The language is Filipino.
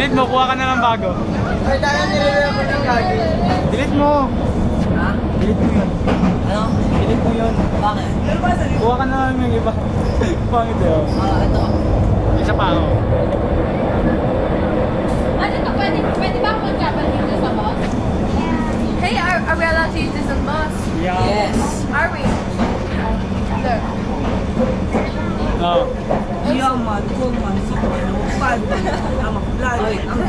Delete mo, kuha ka na lang bago. Ay, tayo nililaya mo ng lagi. Delete mo. Ha? Delete mo yun. Ano? Delete mo yun. Bakit? Kuha ka na lang yung iba. Pangit yun. Ito. Isa pa ako. Ano to? Pwede ba ako mag-travel dito sa bus? Hey, are we allowed to use this on bus? Yeah. Yes. Are we? Look. Oh. Yaman, kuman, si Pano, Padman, ang plan, ang